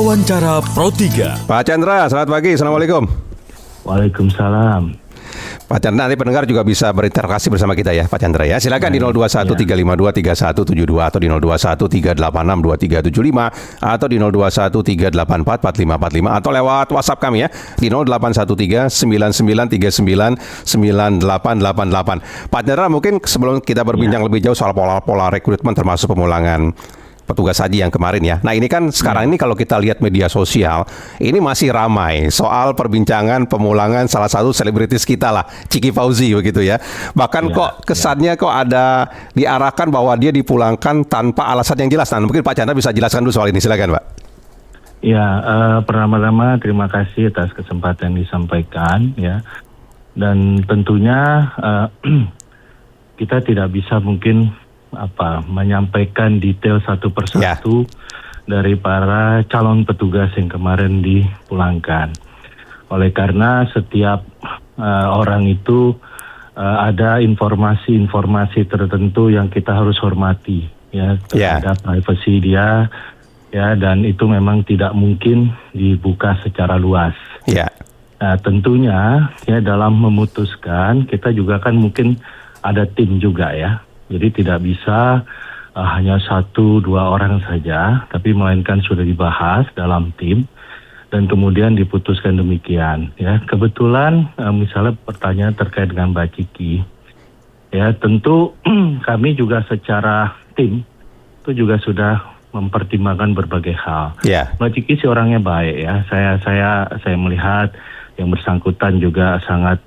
Wawancara Pro 3. Pak Chandra, selamat pagi. Assalamualaikum. Waalaikumsalam. Pak Chandra, nanti pendengar juga bisa berinteraksi bersama kita ya, Pak Chandra ya. Silakan di 0213523172 atau di 0213862375 atau di 0213844545 atau lewat WhatsApp kami ya di 081399399888. Pak Chandra, mungkin sebelum kita berbincang lebih jauh soal pola-pola rekrutmen termasuk pemulangan petugas haji yang kemarin ya. Nah ini kan sekarang ini kalau kita lihat media sosial, ini masih ramai soal perbincangan pemulangan salah satu selebritis kita lah, Ciki Fauzi begitu ya. Bahkan kok kesannya kok ada diarahkan bahwa dia dipulangkan tanpa alasan yang jelas. Nah mungkin Pak Chandra bisa jelaskan dulu soal ini, silakan Pak. Ya, pertama-tama terima kasih atas kesempatan disampaikan ya. Dan tentunya kita tidak bisa mungkin menyampaikan detail satu persatu dari para calon petugas yang kemarin dipulangkan. Oleh karena setiap orang itu ada informasi-informasi tertentu yang kita harus hormati ya terhadap privasi dia ya, dan itu memang tidak mungkin dibuka secara luas. Nah, tentunya ya dalam memutuskan kita juga kan mungkin ada tim juga ya. Jadi tidak bisa hanya 1-2 orang saja, tapi melainkan sudah dibahas dalam tim dan kemudian diputuskan demikian. Ya, kebetulan misalnya pertanyaan terkait dengan Mbak Ciki, ya tentu kami juga secara tim itu juga sudah mempertimbangkan berbagai hal. Mbak Ciki sih orangnya baik ya. Saya melihat yang bersangkutan juga sangat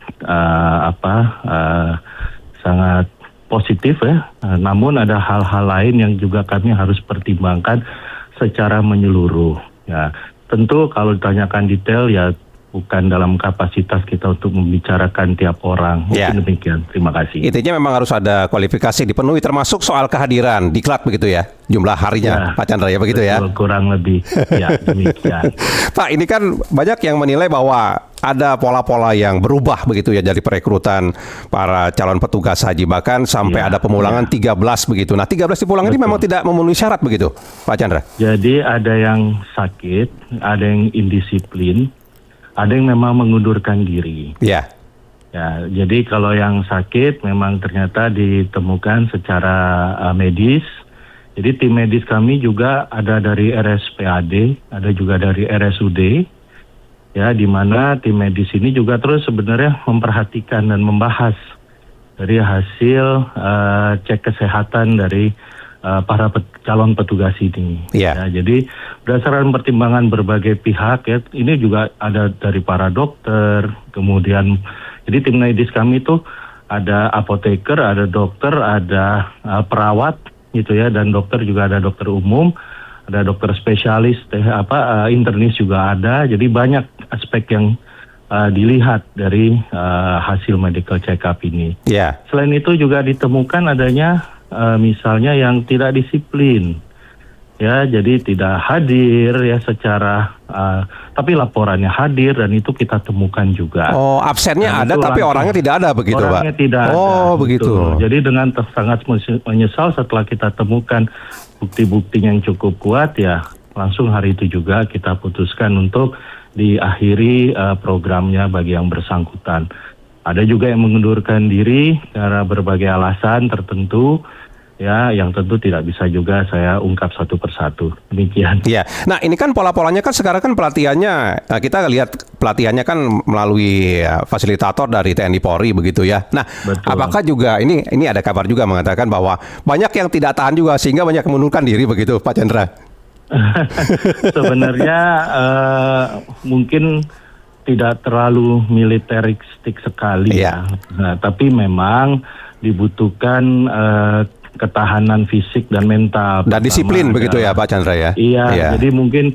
sangat positif ya, namun ada hal-hal lain yang juga kami harus pertimbangkan secara menyeluruh. Ya, tentu kalau ditanyakan detail ya bukan dalam kapasitas kita untuk membicarakan tiap orang. Mungkin demikian. Terima kasih. Intinya memang harus ada kualifikasi dipenuhi termasuk soal kehadiran diklat begitu ya, jumlah harinya Pak Chandra ya begitu ya. Kurang lebih ya demikian. Pak, ini kan banyak yang menilai bahwa ada pola-pola yang berubah begitu ya dari perekrutan para calon petugas haji, bahkan sampai ada pemulangan 13 begitu. Nah 13 dipulang ini memang tidak memenuhi syarat begitu Pak Chandra? Jadi ada yang sakit, ada yang indisiplin, ada yang memang mengundurkan diri. Ya, jadi kalau yang sakit memang ternyata ditemukan secara medis. Jadi tim medis kami juga ada dari RSPAD, ada juga dari RSUD. Ya, di mana tim medis ini juga terus sebenarnya memperhatikan dan membahas dari hasil cek kesehatan dari para calon petugas ini. Ya, jadi berdasarkan pertimbangan berbagai pihak ya, ini juga ada dari para dokter, kemudian jadi tim medis kami itu ada apoteker, ada dokter, ada perawat gitu ya, dan dokter juga ada dokter umum, ada dokter spesialis, internis juga ada. Jadi banyak aspek yang dilihat dari hasil medical check-up ini. Selain itu juga ditemukan adanya misalnya yang tidak disiplin. Ya, jadi tidak hadir ya secara tapi laporannya hadir dan itu kita temukan juga. Oh, absennya ada tapi orangnya tidak ada begitu, Pak? Orangnya tidak ada. Oh, begitu. Jadi dengan sangat menyesal setelah kita temukan bukti-bukti yang cukup kuat ya, langsung hari itu juga kita putuskan untuk diakhiri programnya bagi yang bersangkutan. Ada juga yang mengundurkan diri karena berbagai alasan tertentu. Ya, yang tentu tidak bisa juga saya ungkap satu persatu. Demikian. Nah ini kan pola-polanya kan sekarang kan pelatihannya, kita lihat pelatihannya kan melalui fasilitator dari TNI Polri begitu ya. Nah, apakah juga ini ada kabar juga mengatakan bahwa banyak yang tidak tahan juga sehingga banyak mengundurkan diri begitu, Pak Chandra? Sebenarnya mungkin tidak terlalu militeristik sekali ya. Nah, tapi memang dibutuhkan ketahanan fisik dan mental dan disiplin begitu ya Pak Chandra ya. Jadi mungkin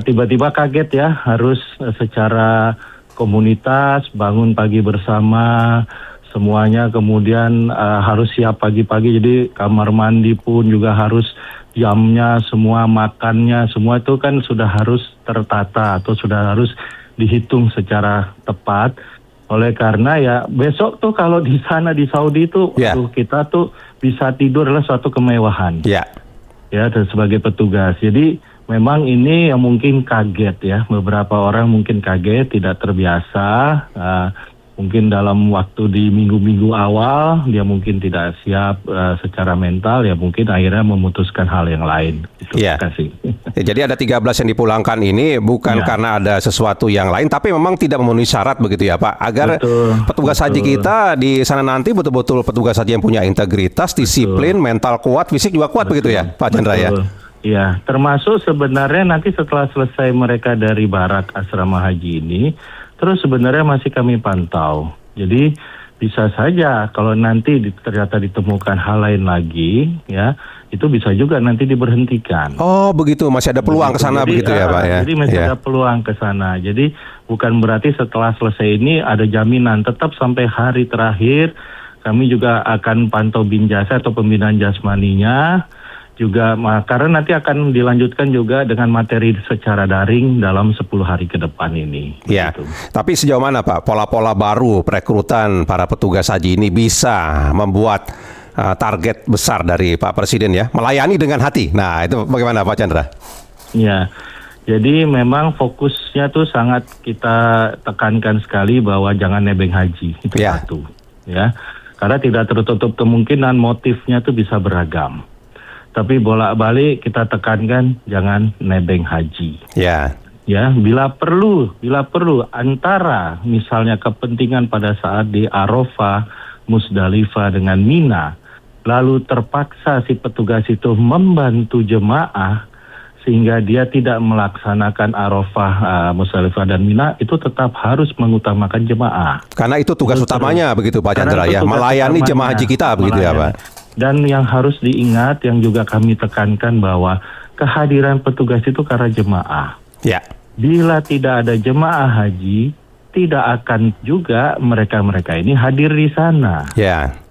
tiba-tiba kaget ya, harus secara komunitas bangun pagi bersama semuanya, kemudian harus siap pagi-pagi, jadi kamar mandi pun juga harus jamnya, semua makannya, semua itu kan sudah harus tertata atau sudah harus dihitung secara tepat. Oleh karena ya besok tuh kalau di sana di Saudi itu kita tuh bisa tidur adalah suatu kemewahan. Ya, dan sebagai petugas. Jadi memang ini yang mungkin kaget ya, beberapa orang mungkin kaget, tidak terbiasa. Mungkin dalam waktu di minggu-minggu awal dia mungkin tidak siap secara mental, ya mungkin akhirnya memutuskan hal yang lain. Terima kasih. Jadi ada 13 yang dipulangkan ini bukan karena ada sesuatu yang lain, tapi memang tidak memenuhi syarat begitu ya Pak, agar petugas haji kita di sana nanti betul-betul petugas haji yang punya integritas, disiplin, mental kuat, fisik juga kuat begitu ya Pak Chandra ya? Ya, termasuk sebenarnya nanti setelah selesai mereka dari barak asrama haji ini, terus sebenarnya masih kami pantau. Jadi bisa saja kalau nanti ternyata ditemukan hal lain lagi, ya itu bisa juga nanti diberhentikan. Oh begitu, masih ada peluang ke sana begitu ya Pak ya? Jadi masih ada peluang ke sana. Jadi bukan berarti setelah selesai ini ada jaminan, tetap sampai hari terakhir kami juga akan pantau binjasa atau pembinaan jasmaninya. Juga karena nanti akan dilanjutkan juga dengan materi secara daring dalam 10 hari ke depan ini. Ya, tapi sejauh mana Pak pola-pola baru perekrutan para petugas haji ini bisa membuat target besar dari Pak Presiden ya, melayani dengan hati. Nah itu bagaimana Pak Chandra? Ya, jadi memang fokusnya tuh sangat kita tekankan sekali bahwa jangan nebeng haji, itu satu. Ya, karena tidak tertutup kemungkinan motifnya tuh bisa beragam. Tapi bolak-balik kita tekankan jangan nebeng haji. Ya, bila perlu antara misalnya kepentingan pada saat di Arafah, Musdalifah dengan Mina, lalu terpaksa si petugas itu membantu jemaah sehingga dia tidak melaksanakan Arafah, Musdalifah dan Mina, itu tetap harus mengutamakan jemaah. Karena itu tugas utamanya begitu Pak Chandra ya, melayani jemaah haji kita begitu ya Pak. Dan yang harus diingat, yang juga kami tekankan bahwa kehadiran petugas itu karena jemaah. Ya. Bila tidak ada jemaah haji, tidak akan juga mereka-mereka ini hadir di sana. Ya.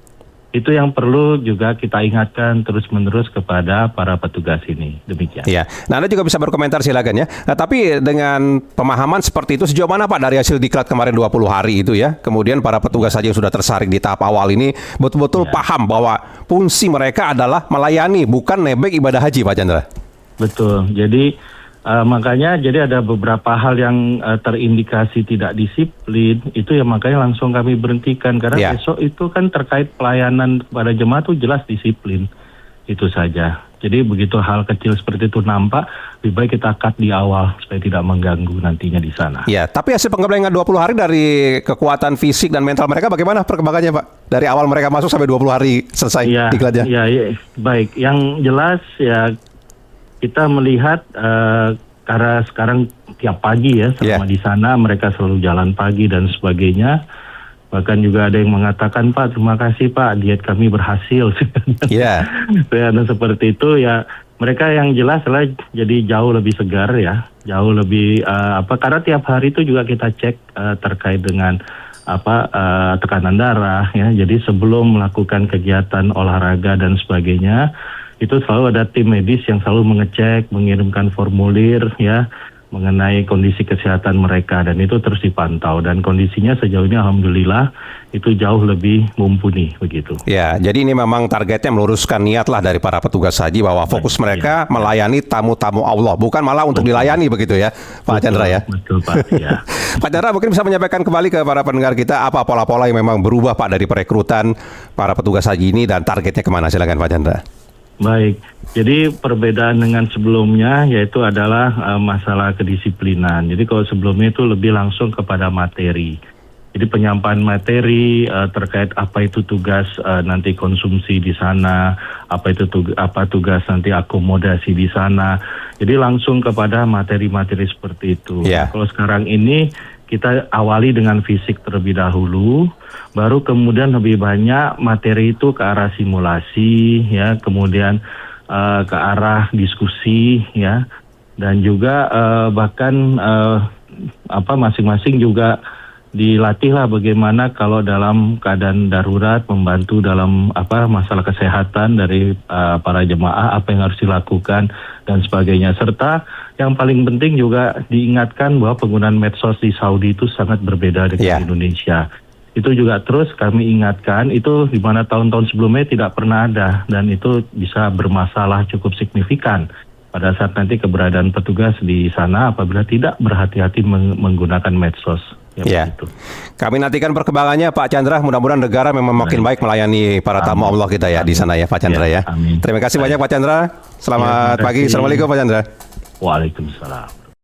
Itu yang perlu juga kita ingatkan terus-menerus kepada para petugas ini. Demikian. Ya. Nah, Anda juga bisa berkomentar silakan ya. Nah, tapi dengan pemahaman seperti itu sejauh mana Pak dari hasil diklat kemarin 20 hari itu ya. Kemudian para petugas saja yang sudah tersaring di tahap awal ini betul-betul paham bahwa fungsi mereka adalah melayani, bukan nebeng ibadah haji Pak Chandra. Betul. Jadi makanya jadi ada beberapa hal yang terindikasi tidak disiplin, itu ya makanya langsung kami berhentikan karena besok itu kan terkait pelayanan kepada jemaah itu jelas disiplin, itu saja. Jadi begitu hal kecil seperti itu nampak, lebih baik kita cut di awal supaya tidak mengganggu nantinya di sana. Ya, tapi hasil penggabungan 20 hari dari kekuatan fisik dan mental mereka bagaimana perkembangannya Pak? Dari awal mereka masuk sampai 20 hari selesai diklatnya. Ya, baik. Yang jelas ya kita melihat karena sekarang tiap pagi ya selama di sana mereka selalu jalan pagi dan sebagainya. Bahkan juga ada yang mengatakan, Pak, terima kasih Pak, diet kami berhasil. Dan seperti itu ya, mereka yang jelas adalah jadi jauh lebih segar ya, jauh lebih karena tiap hari itu juga kita cek terkait dengan tekanan darah ya. Jadi sebelum melakukan kegiatan olahraga dan sebagainya, itu selalu ada tim medis yang selalu mengecek, mengirimkan formulir ya mengenai kondisi kesehatan mereka, dan itu terus dipantau, dan kondisinya sejauh ini alhamdulillah itu jauh lebih mumpuni begitu. Ya, jadi ini memang targetnya meluruskan niat lah dari para petugas haji bahwa fokus mereka melayani tamu-tamu Allah, bukan malah untuk dilayani begitu ya, Pak Chandra ya. Betul Pak. Ya. Pak Chandra mungkin bisa menyampaikan kembali ke para pendengar kita apa pola-pola yang memang berubah Pak dari perekrutan para petugas haji ini dan targetnya kemana, silakan Pak Chandra. Baik, jadi perbedaan dengan sebelumnya yaitu adalah masalah kedisiplinan. Jadi kalau sebelumnya itu lebih langsung kepada materi. Jadi penyampaian materi terkait apa itu tugas nanti konsumsi di sana, apa tugas nanti akomodasi di sana. Jadi langsung kepada materi-materi seperti itu. Kalau sekarang ini kita awali dengan fisik terlebih dahulu, baru kemudian lebih banyak materi itu ke arah simulasi, ya, kemudian ke arah diskusi, ya, dan juga bahkan masing-masing juga dilatihlah bagaimana kalau dalam keadaan darurat membantu dalam masalah kesehatan dari para jemaah, apa yang harus dilakukan dan sebagainya. Serta yang paling penting juga diingatkan bahwa penggunaan medsos di Saudi itu sangat berbeda dengan Indonesia. Itu juga terus kami ingatkan, itu di mana tahun-tahun sebelumnya tidak pernah ada, dan itu bisa bermasalah cukup signifikan pada saat nanti keberadaan petugas di sana apabila tidak berhati-hati menggunakan medsos. Ya. Begitu. Kami nantikan perkembangannya Pak Chandra. Mudah-mudahan negara memang makin baik melayani para tamu Allah kita ya di sana ya Pak Chandra ya. Amin. Terima kasih banyak Pak Chandra. Selamat pagi. Assalamualaikum Pak Chandra. Waalaikumsalam.